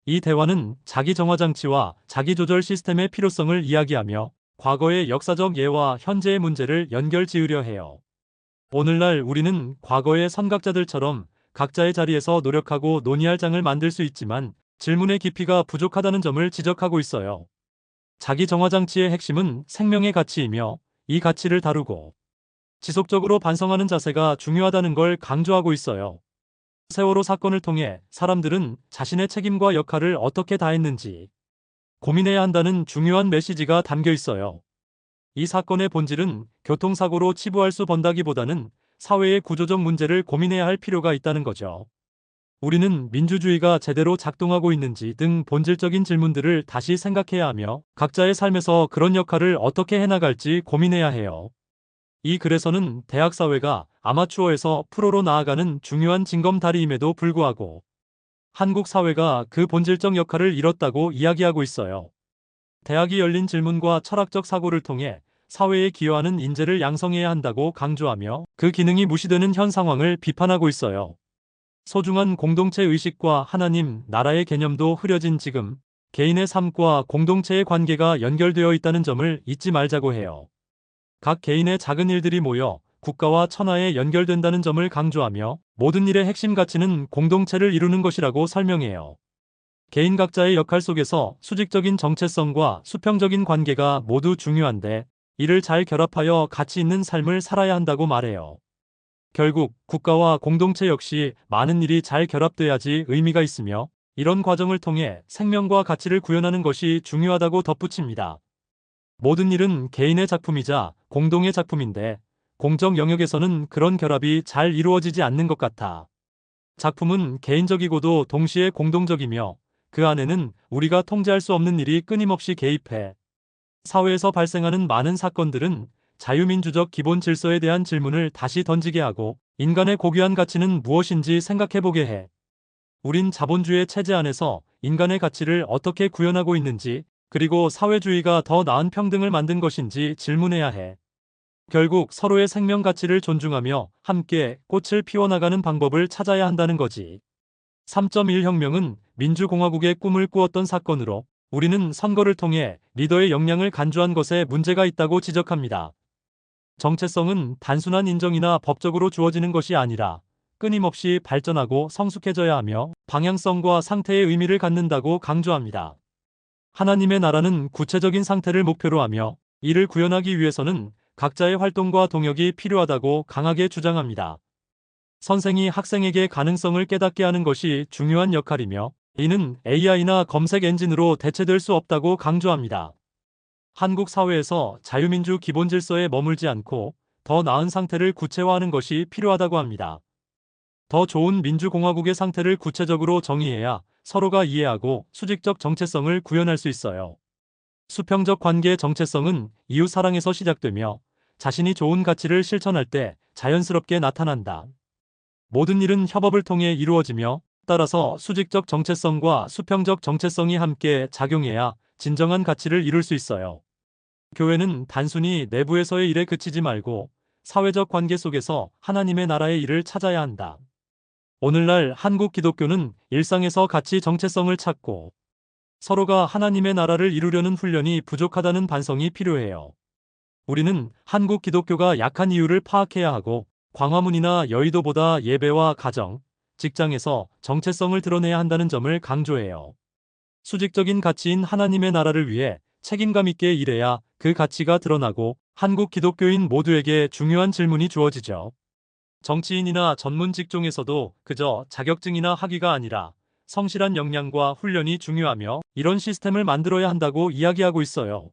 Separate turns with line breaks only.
이 대화는 자기 정화 장치와 자기 조절 시스템의 필요성을 이야기하며 과거의 역사적 예와 현재의 문제를 연결 지으려 해요. 오늘날 우리는 과거의 선각자들처럼 각자의 자리에서 노력하고 논의할 장을 만들 수 있지만 질문의 깊이가 부족하다는 점을 지적하고 있어요. 자기 정화 장치의 핵심은 생명의 가치이며 이 가치를 다루고 지속적으로 반성하는 자세가 중요하다는 걸 강조하고 있어요. 세월호 사건을 통해 사람들은 자신의 책임과 역할을 어떻게 다했는지 고민해야 한다는 중요한 메시지가 담겨 있어요. 이 사건의 본질은 교통사고로 치부할 수 번다기보다는 사회의 구조적 문제를 고민해야 할 필요가 있다는 거죠. 우리는 민주주의가 제대로 작동하고 있는지 등 본질적인 질문들을 다시 생각해야 하며 각자의 삶에서 그런 역할을 어떻게 해나갈지 고민해야 해요. 이 글에서는 대학 사회가 아마추어에서 프로로 나아가는 중요한 징검다리임에도 불구하고 한국 사회가 그 본질적 역할을 잃었다고 이야기하고 있어요. 대학이 열린 질문과 철학적 사고를 통해 사회에 기여하는 인재를 양성해야 한다고 강조하며 그 기능이 무시되는 현 상황을 비판하고 있어요. 소중한 공동체 의식과 하나님, 나라의 개념도 흐려진 지금 개인의 삶과 공동체의 관계가 연결되어 있다는 점을 잊지 말자고 해요. 각 개인의 작은 일들이 모여 국가와 천하에 연결된다는 점을 강조하며 모든 일의 핵심 가치는 공동체를 이루는 것이라고 설명해요. 개인 각자의 역할 속에서 수직적인 정체성과 수평적인 관계가 모두 중요한데 이를 잘 결합하여 가치 있는 삶을 살아야 한다고 말해요. 결국 국가와 공동체 역시 많은 일이 잘 결합돼야지 의미가 있으며 이런 과정을 통해 생명과 가치를 구현하는 것이 중요하다고 덧붙입니다. 모든 일은 개인의 작품이자 공동의 작품인데 공적 영역에서는 그런 결합이 잘 이루어지지 않는 것 같아. 작품은 개인적이고도 동시에 공동적이며 그 안에는 우리가 통제할 수 없는 일이 끊임없이 개입해. 사회에서 발생하는 많은 사건들은 자유민주적 기본 질서에 대한 질문을 다시 던지게 하고 인간의 고귀한 가치는 무엇인지 생각해보게 해. 우린 자본주의 체제 안에서 인간의 가치를 어떻게 구현하고 있는지 그리고 사회주의가 더 나은 평등을 만든 것인지 질문해야 해. 결국 서로의 생명 가치를 존중하며 함께 꽃을 피워나가는 방법을 찾아야 한다는 거지. 3.1 혁명은 민주공화국의 꿈을 꾸었던 사건으로 우리는 선거를 통해 리더의 역량을 간주한 것에 문제가 있다고 지적합니다. 정체성은 단순한 인정이나 법적으로 주어지는 것이 아니라 끊임없이 발전하고 성숙해져야 하며 방향성과 상태의 의미를 갖는다고 강조합니다. 하나님의 나라는 구체적인 상태를 목표로 하며 이를 구현하기 위해서는 각자의 활동과 동역이 필요하다고 강하게 주장합니다. 선생이 학생에게 가능성을 깨닫게 하는 것이 중요한 역할이며 이는 AI나 검색 엔진으로 대체될 수 없다고 강조합니다. 한국 사회에서 자유민주 기본 질서에 머물지 않고 더 나은 상태를 구체화하는 것이 필요하다고 합니다. 더 좋은 민주공화국의 상태를 구체적으로 정의해야 서로가 이해하고 수직적 정체성을 구현할 수 있어요. 수평적 관계의 정체성은 이웃 사랑에서 시작되며 자신이 좋은 가치를 실천할 때 자연스럽게 나타난다. 모든 일은 협업을 통해 이루어지며 따라서 수직적 정체성과 수평적 정체성이 함께 작용해야 진정한 가치를 이룰 수 있어요. 교회는 단순히 내부에서의 일에 그치지 말고 사회적 관계 속에서 하나님의 나라의 일을 찾아야 한다. 오늘날 한국 기독교는 일상에서 가치 정체성을 찾고 서로가 하나님의 나라를 이루려는 훈련이 부족하다는 반성이 필요해요. 우리는 한국 기독교가 약한 이유를 파악해야 하고 광화문이나 여의도보다 예배와 가정, 직장에서 정체성을 드러내야 한다는 점을 강조해요. 수직적인 가치인 하나님의 나라를 위해 책임감 있게 일해야 그 가치가 드러나고 한국 기독교인 모두에게 중요한 질문이 주어지죠. 정치인이나 전문 직종에서도 그저 자격증이나 학위가 아니라 성실한 역량과 훈련이 중요하며 이런 시스템을 만들어야 한다고 이야기하고 있어요.